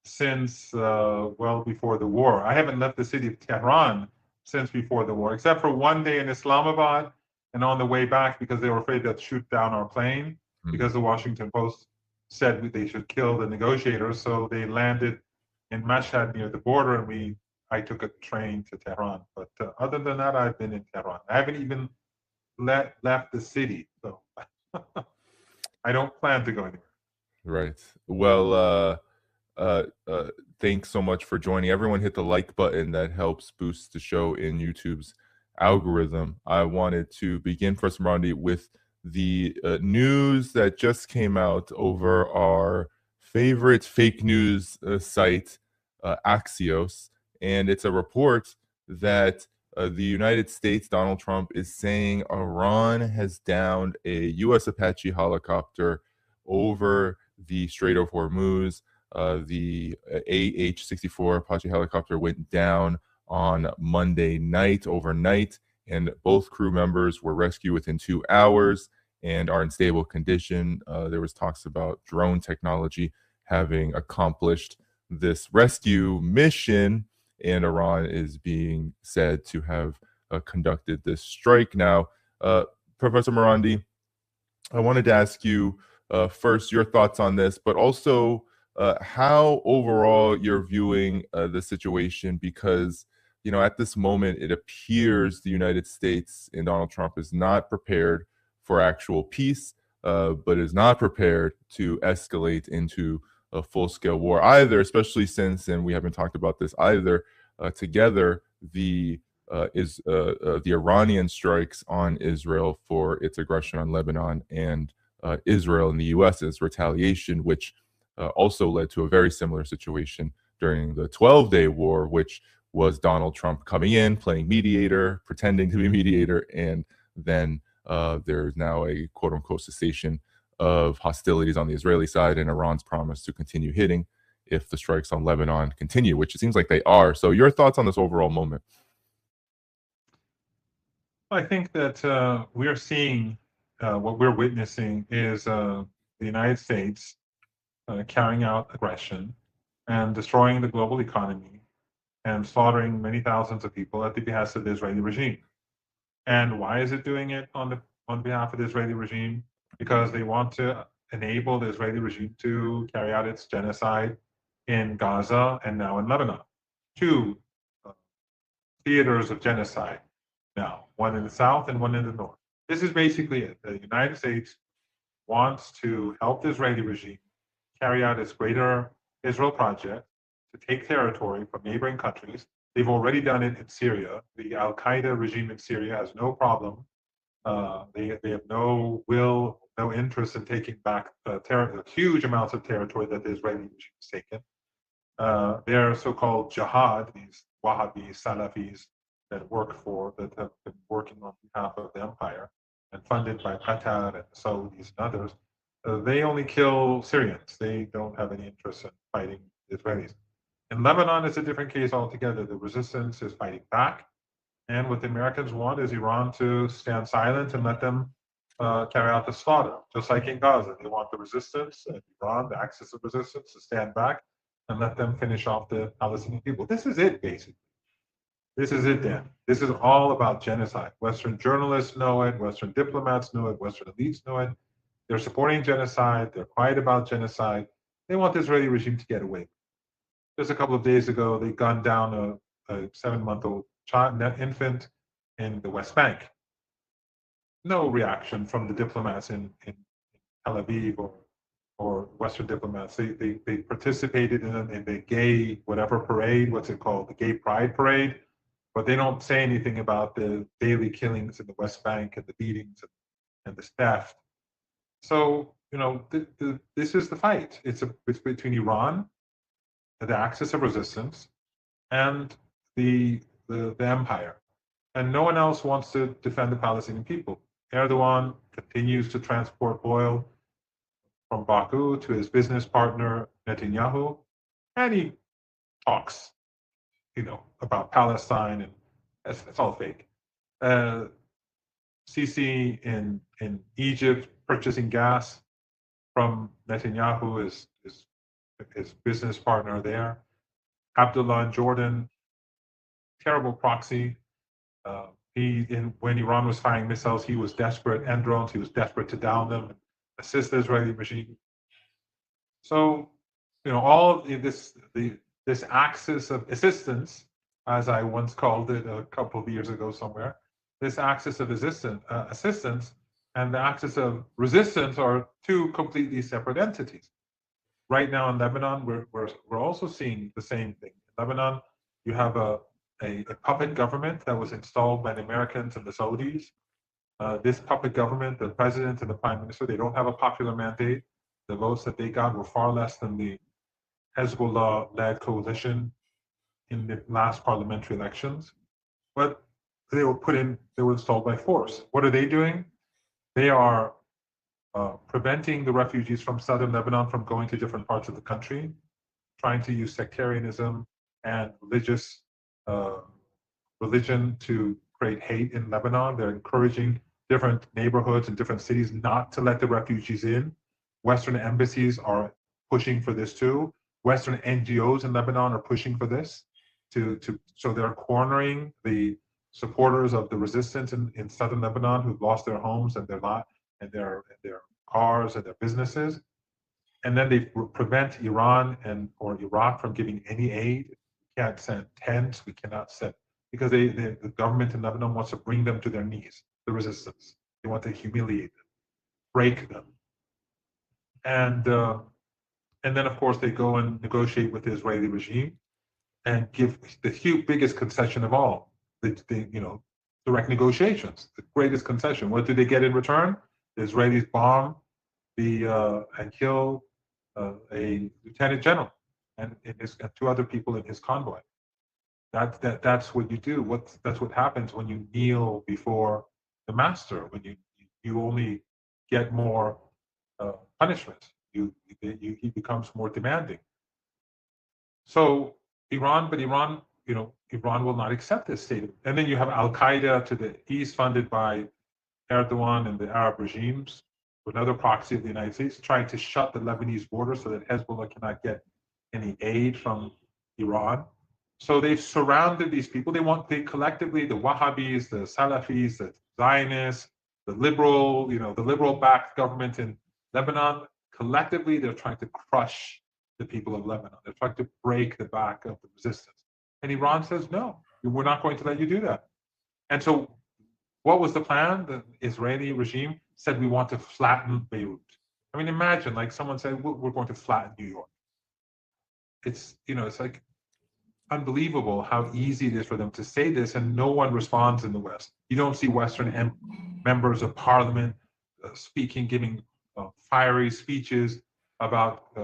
since well before the war. I haven't left the city of Tehran since before the war, except for one day in Islamabad and on the way back because they were afraid to shoot down our plane because the Washington Post said they should kill the negotiators. So they landed in Mashhad near the border, and I took a train to Tehran. But other than that, I've been in Tehran. I haven't even left the city, so I don't plan to go anywhere. Right. Well, uh, uh, thanks so much for joining. Everyone hit the like button. That helps boost the show in YouTube's algorithm. I wanted to begin first, Marandi, with the news that just came out over our favorite fake news site, Axios. And it's a report that the United States, Donald Trump, is saying Iran has downed a U.S. Apache helicopter over the Strait of Hormuz. The AH-64 Apache helicopter went down on Monday night, overnight, and both crew members were rescued within 2 hours and are in stable condition. There was talks about drone technology having accomplished this rescue mission, and Iran is being said to have conducted this strike. Now, Professor Marandi, I wanted to ask you first your thoughts on this, but also how overall you're viewing the situation, because at this moment it appears the United States and Donald Trump is not prepared for actual peace, but is not prepared to escalate into a full-scale war either, especially since, and we haven't talked about this either, together the Iranian strikes on Israel for its aggression on Lebanon, and Israel and the U.S.'s retaliation, which also led to a very similar situation during the 12-day war, which was Donald Trump coming in, playing mediator, pretending to be mediator, and then there's now a quote-unquote cessation of hostilities on the Israeli side, and Iran's promise to continue hitting if the strikes on Lebanon continue, which it seems like they are. So your thoughts on this overall moment? I think that we're seeing what we're witnessing is the United States carrying out aggression and destroying the global economy and slaughtering many thousands of people at the behest of the Israeli regime. And why is it doing it on behalf of the Israeli regime? Because they want to enable the Israeli regime to carry out its genocide in Gaza and now in Lebanon. Two theaters of genocide now, one in the south and one in the north. This is basically it. The United States wants to help the Israeli regime carry out its Greater Israel project to take territory from neighboring countries. They've already done it in Syria. The Al Qaeda regime in Syria has no problem. They have no will, no interest in taking back huge amounts of territory that the Israeli regime has taken. Their so-called jihad, these Wahhabi Salafis that have been working on behalf of the empire and funded by Qatar and the Saudis and others, they only kill Syrians. They don't have any interest in fighting the Israelis. In Lebanon, it's a different case altogether. The resistance is fighting back. And what the Americans want is Iran to stand silent and let them carry out the slaughter, just like in Gaza. They want the resistance and Iran, the axis of resistance, to stand back and let them finish off the Palestinian people. This is it, basically. This is it, Dan. This is all about genocide. Western journalists know it, Western diplomats know it, Western elites know it. They're supporting genocide. They're quiet about genocide. They want the Israeli regime to get away. Just a couple of days ago, they gunned down a 7-month-old infant in the West Bank. No reaction from the diplomats in Tel Aviv or Western diplomats. They participated in the gay whatever parade. What's it called? The Gay Pride Parade. But they don't say anything about the daily killings in the West Bank and the beatings and the theft. So this is the fight. It's between Iran, the axis of resistance, and the empire, and no one else wants to defend the Palestinian people. Erdogan continues to transport oil from Baku to his business partner Netanyahu, and he talks, about Palestine, and it's all fake. Sisi in Egypt purchasing gas from Netanyahu is his business partner there. Abdullah in Jordan, terrible proxy. When Iran was firing missiles, he was desperate, and drones, he was desperate to down them and assist the Israeli regime. So, all of this axis of assistance, as I once called it a couple of years ago somewhere, this axis of assistance and the axis of resistance are two completely separate entities. Right now in Lebanon, we're also seeing the same thing. In Lebanon, you have a puppet government that was installed by the Americans and the Saudis. This puppet government, the president and the prime minister, they don't have a popular mandate. The votes that they got were far less than the Hezbollah-led coalition in the last parliamentary elections. But they were installed by force. What are they doing? They are preventing the refugees from southern Lebanon from going to different parts of the country, trying to use sectarianism and religion to create hate in Lebanon. They're encouraging different neighborhoods and different cities not to let the refugees in. Western embassies are pushing for this too. Western NGOs in Lebanon are pushing for this so they're cornering the supporters of the resistance in southern Lebanon who've lost their homes and their cars and their businesses. And then they prevent Iran or Iraq from giving any aid. We can't send tents. We cannot send, because the government in Lebanon wants to bring them to their knees, the resistance. They want to humiliate them, break them. And then, of course, they go and negotiate with the Israeli regime and give the biggest concession of all, direct negotiations, the greatest concession. What do they get in return? The Israelis bomb and kill a lieutenant general and two other people in his convoy. That's what you do. That's what happens when you kneel before the master. When you only get more punishment. He becomes more demanding. So Iran will not accept this state. And then you have Al Qaeda to the east, funded by Erdogan and the Arab regimes, another proxy of the United States, trying to shut the Lebanese border so that Hezbollah cannot get any aid from Iran. So they've surrounded these people. They collectively, the Wahhabis, the Salafis, the Zionists, the liberal-backed government in Lebanon, collectively, they're trying to crush the people of Lebanon. They're trying to break the back of the resistance. And Iran says, no, we're not going to let you do that. And so what was the plan? The Israeli regime said, we want to flatten Beirut. I mean, imagine, like someone said, we're going to flatten New York. It's like unbelievable how easy it is for them to say this, and no one responds in the West. You don't see Western members of parliament giving fiery speeches about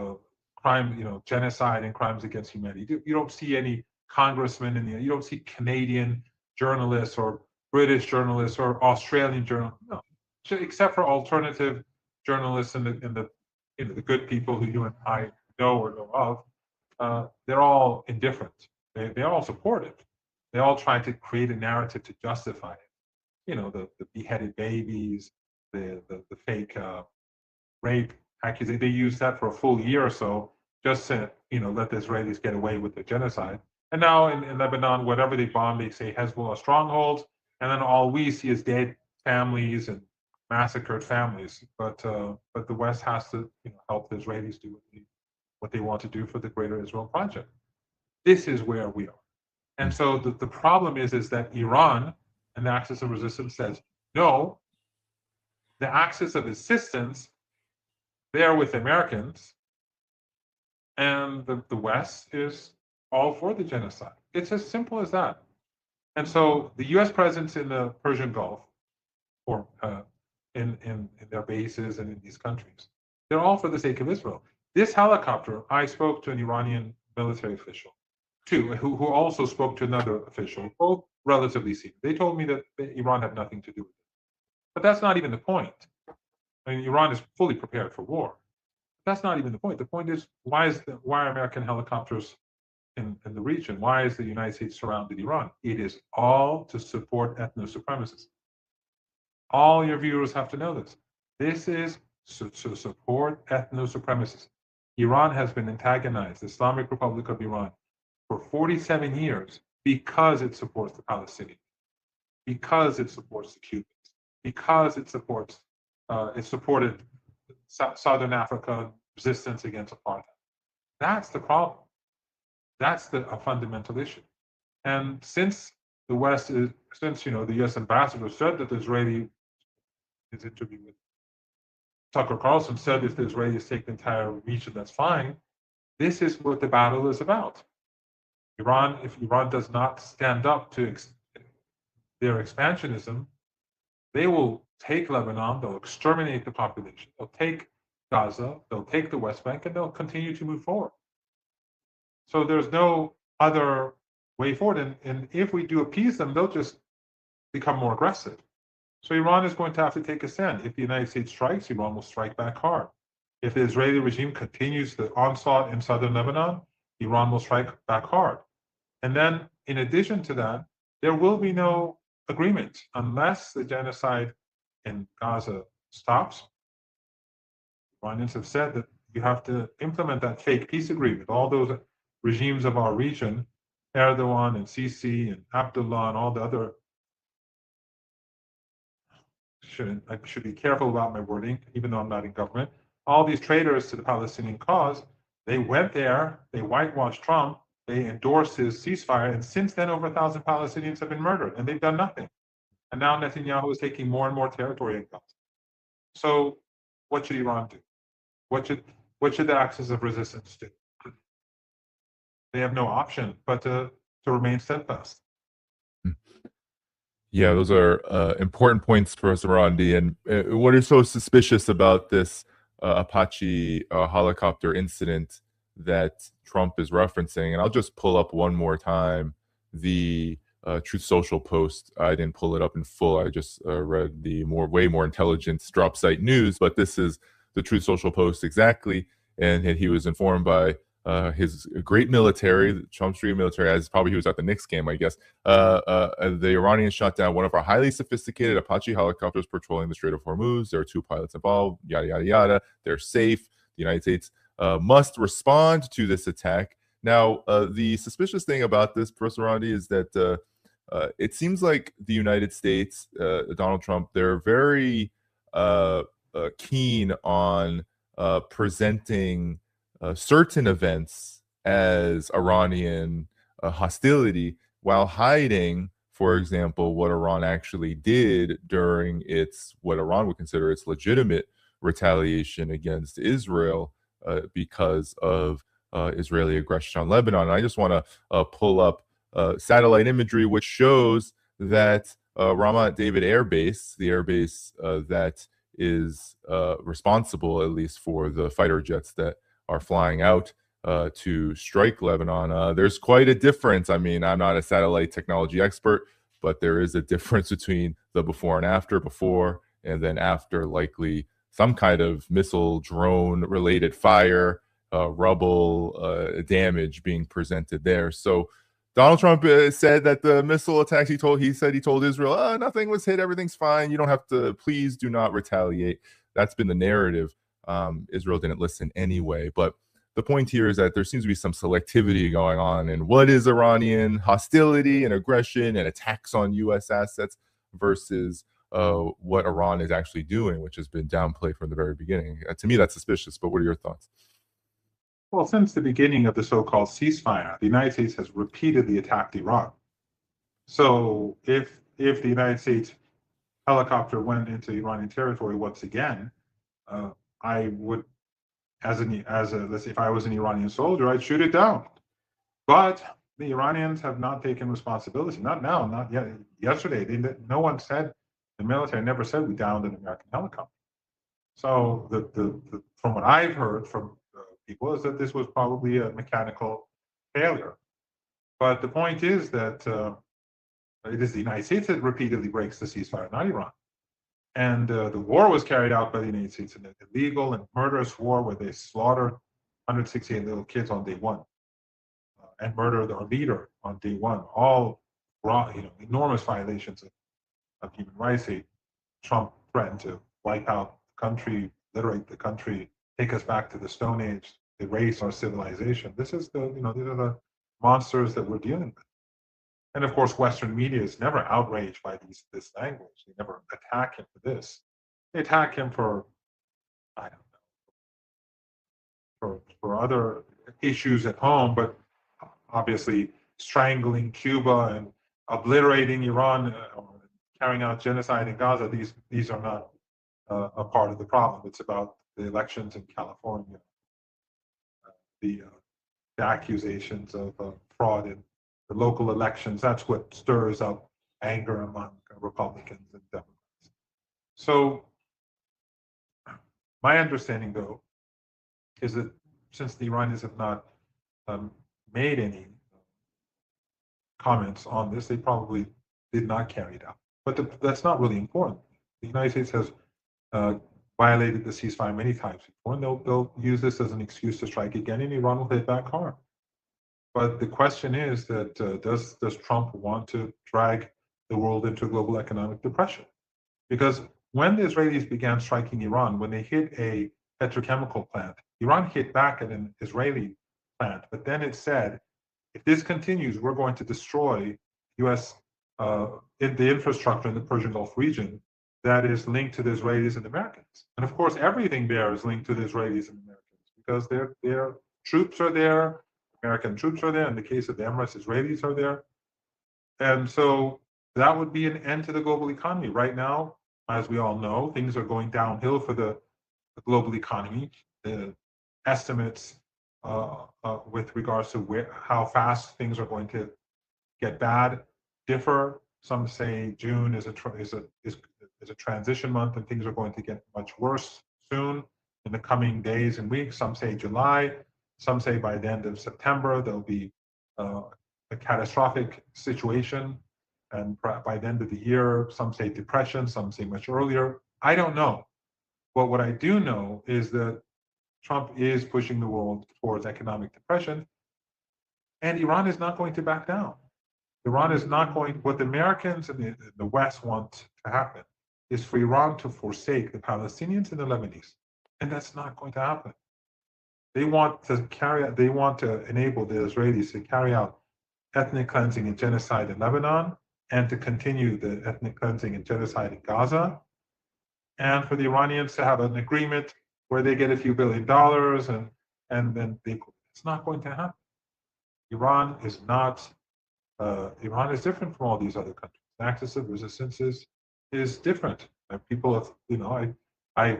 crime, genocide and crimes against humanity. You don't see any congressmen you don't see Canadian journalists or British journalists or Australian journalists, no, except for alternative journalists and the good people who you and I know or know of. They're all indifferent. They all support it. They all try to create a narrative to justify it. The beheaded babies, the fake rape accusation. They use that for a full year or so, just to let the Israelis get away with the genocide. And now in Lebanon, whatever they bomb, they say Hezbollah strongholds, and then all we see is dead families and massacred families. But the West has to help the Israelis do what they want to do for the Greater Israel Project. This is where we are. And so the problem is that Iran and the axis of resistance says, no, the axis of assistance, they're with Americans, and the West is all for the genocide. It's as simple as that. And so the U.S. presence in the Persian Gulf, or in their bases and in these countries, they're all for the sake of Israel. This helicopter, I spoke to an Iranian military official, too, who also spoke to another official, both relatively senior. They told me that Iran had nothing to do with it. But that's not even the point. I mean, Iran is fully prepared for war. That's not even the point. The point is, why are American helicopters in the region? Why is the United States surrounded Iran? It is all to support ethno-supremacists. All your viewers have to know this. This is to support ethno-supremacists. Iran has been antagonized, the Islamic Republic of Iran, for 47 years because it supports the Palestinians, because it supports the Cubans, because it supported Southern Africa resistance against apartheid. That's the problem. That's a fundamental issue. And since the U.S. ambassador said that the Israeli, his interview with Tucker Carlson said if the Israelis take the entire region, that's fine. This is what the battle is about. If Iran does not stand up to their expansionism, they will take Lebanon, they'll exterminate the population, they'll take Gaza, they'll take the West Bank, and they'll continue to move forward. So there's no other way forward. And if we do appease them, they'll just become more aggressive. So Iran is going to have to take a stand. If the United States strikes, Iran will strike back hard. If the Israeli regime continues the onslaught in southern Lebanon, Iran will strike back hard. And then, in addition to that, there will be no agreement unless the genocide in Gaza stops. Iranians have said that you have to implement that fake peace agreement. All those regimes of our region, Erdogan and Sisi and Abdullah and all the other, I should be careful about my wording, even though I'm not in government. All these traitors to the Palestinian cause, they went there, they whitewashed Trump, they endorsed his ceasefire, and since then over 1,000 Palestinians have been murdered, and they've done nothing. And now Netanyahu is taking more and more territory in Gaza. So what should Iran do? What should the axis of resistance do? They have no option but to remain steadfast. Yeah, those are important points, Professor Rondi. And what is so suspicious about this Apache helicopter incident that Trump is referencing? And I'll just pull up one more time the Truth Social post. I didn't pull it up in full. I just read the way more intelligent drop site news, but this is the Truth Social post exactly. And he was informed by his great military, Trump's great military, as probably he was at the Knicks game, I guess. The Iranians shot down one of our highly sophisticated Apache helicopters patrolling the Strait of Hormuz. There are 2 pilots involved, yada, yada, yada. They're safe. The United States must respond to this attack. Now, the suspicious thing about this, Professor Rondi, is that it seems like the United States, Donald Trump, they're very keen on presenting certain events as Iranian hostility while hiding, for example, what Iran actually did during what Iran would consider its legitimate retaliation against Israel because of Israeli aggression on Lebanon. And I just want to pull up satellite imagery which shows that Ramat David Air Base, the air base that is responsible at least for the fighter jets that are flying out to strike Lebanon. There's quite a difference. I mean, I'm not a satellite technology expert, but there is a difference between the before and then after, likely some kind of missile drone related fire, rubble damage being presented there. So Donald Trump said that the missile attacks, he told Israel, nothing was hit, everything's fine. You don't have to, please do not retaliate. That's been the narrative. Israel didn't listen anyway. But the point here is that there seems to be some selectivity going on in what is Iranian hostility and aggression and attacks on U.S. assets versus what Iran is actually doing, which has been downplayed from the very beginning. To me, that's suspicious. But what are your thoughts? Well, since the beginning of the so-called ceasefire, the United States has repeatedly attacked Iran. So if the United States helicopter went into Iranian territory once again, I would, let's say if I was an Iranian soldier, I'd shoot it down. But the Iranians have not taken responsibility. Not now, not yet. Yesterday, no one said, the military never said we downed an American helicopter. So from what I've heard from people is that this was probably a mechanical failure. But the point is that it is the United States that repeatedly breaks the ceasefire, not Iran. And the war was carried out by the United States, an illegal and murderous war where they slaughtered 168 little kids on day one and murdered our leader on day one. All enormous violations of human rights. Trump threatened to wipe out the country, liberate the country, take us back to the Stone Age. erase our civilization. This is these are the monsters that we're dealing with. And of course, Western media is never outraged by this language. They never attack him for this. They attack him for, I don't know, for other issues at home, but obviously strangling Cuba and obliterating Iran, carrying out genocide in Gaza. These are not a part of the problem. It's about the elections in California, the accusations of fraud in the local elections. That's what stirs up anger among Republicans and Democrats. So my understanding, though, is that since the Iranians have not made any comments on this, they probably did not carry it out. But that's not really important. The United States has violated the ceasefire many times before, and they'll use this as an excuse to strike again, and Iran will hit back hard. But the question is that does Trump want to drag the world into a global economic depression? Because when the Israelis began striking Iran, when they hit a petrochemical plant, Iran hit back at an Israeli plant, but then it said, if this continues, we're going to destroy U.S. In the infrastructure in the Persian Gulf region that is linked to the Israelis and Americans. And of course, everything there is linked to the Israelis and Americans because their troops are there, American troops are there. In the case of the Emirates, Israelis are there. And so that would be an end to the global economy. Right now, as we all know, things are going downhill for the global economy. The estimates with regards to how fast things are going to get bad differ. Some say June is a transition month and things are going to get much worse soon in the coming days and weeks. Some say July. Some say by the end of September there'll be a catastrophic situation, and by the end of the year, some say depression, some say much earlier. I don't know. But what I do know is that Trump is pushing the world towards economic depression, and Iran is not going to back down. Iran is not going. What the Americans and the West want to happen is for Iran to forsake the Palestinians and the Lebanese, and that's not going to happen. They want to enable the Israelis to carry out ethnic cleansing and genocide in Lebanon, and to continue the ethnic cleansing and genocide in Gaza, and for the Iranians to have an agreement where they get a few $1 billion and then it's not going to happen. Iran is different from all these other countries. The axis of resistance is different. And people have, I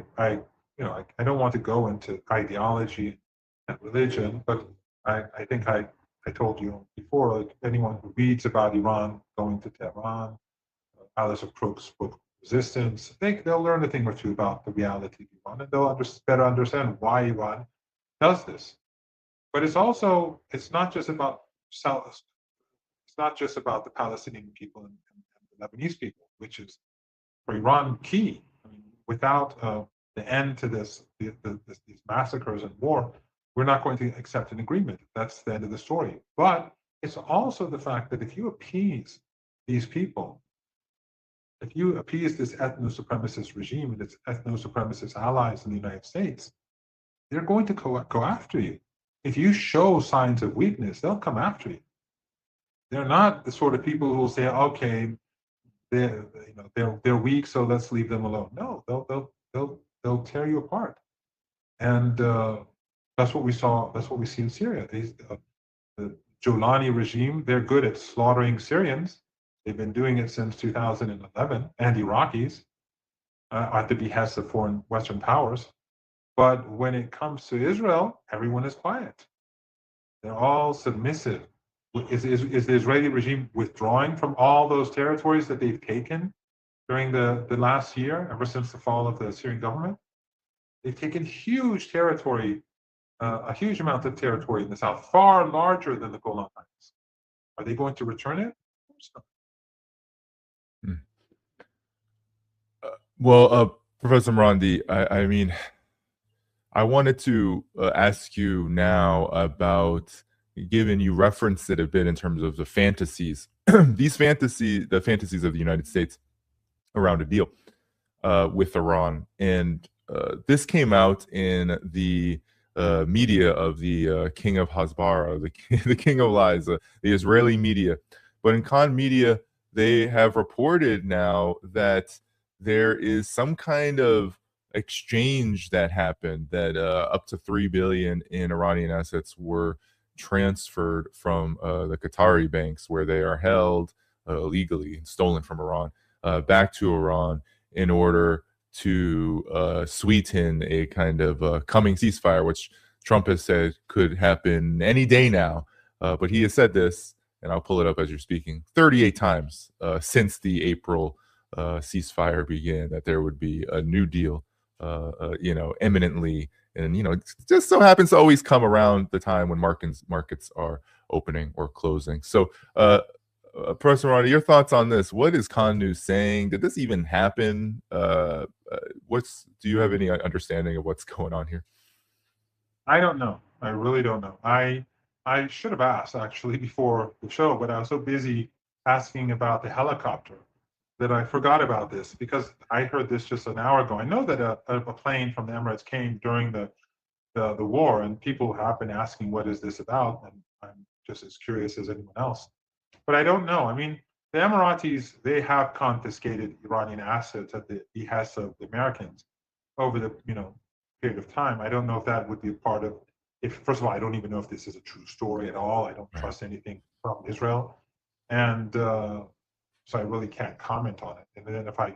don't want to go into ideology and religion, but I think I told you before, like anyone who reads about Iran going to Tehran, Alice of Crook's book Resistance, I think they'll learn a thing or two about the reality of Iran, and they'll better understand why Iran does this. But it's not just about the Palestinian people and the Lebanese people, which is for Iran key. I mean, without the end to these massacres and war, we're not going to accept an agreement. That's the end of the story. But it's also the fact that if you appease these people, if you appease this ethno-supremacist regime and its ethno-supremacist allies in the United States, they're going to go after you. If you show signs of weakness, they'll come after you. They're not the sort of people who will say, "Okay, they're weak, so let's leave them alone." No, they'll tear you apart, and that's what we saw. That's what we see in Syria. The Jolani regime, they're good at slaughtering Syrians. They've been doing it since 2011, and Iraqis at the behest of foreign Western powers. But when it comes to Israel, everyone is quiet. They're all submissive. Is the Israeli regime withdrawing from all those territories that they've taken during the last year, ever since the fall of the Syrian government? They've taken huge territory, a huge amount of territory in the south, far larger than the Golan Heights. Are they going to return it? Of course not. Professor Marandi, I mean, I wanted to ask you now about, given you referenced it a bit in terms of the fantasies, the fantasies of the United States around a deal with Iran. And this came out in the media of the king of Hasbara, the king of lies, the Israeli media. But in Khan media, they have reported now that there is some kind of exchange that happened, that up to 3 billion in Iranian assets were transferred from the Qatari banks where they are held illegally and stolen from Iran back to Iran in order to sweeten a kind of coming ceasefire, which Trump has said could happen any day now. But he has said this, and I'll pull it up as you're speaking, 38 times since the April ceasefire began, that there would be a new deal, imminently. And, it just so happens to always come around the time when markets are opening or closing. So, Professor Rana, your thoughts on this? What is Khan News saying? Did this even happen? Do you have any understanding of what's going on here? I don't know. I really don't know. I should have asked actually before the show, but I was so busy asking about the helicopter that I forgot about this, because I heard this just an hour ago. I know that a plane from the Emirates came during the war, and people have been asking what is this about, and I'm just as curious as anyone else. But I don't know. I mean, the Emiratis, they have confiscated Iranian assets at the behest of the Americans over the period of time. I don't know if that would be a part of. First of all, I don't even know if this is a true story at all. I don't trust anything from Israel, and so I really can't comment on it. And then if I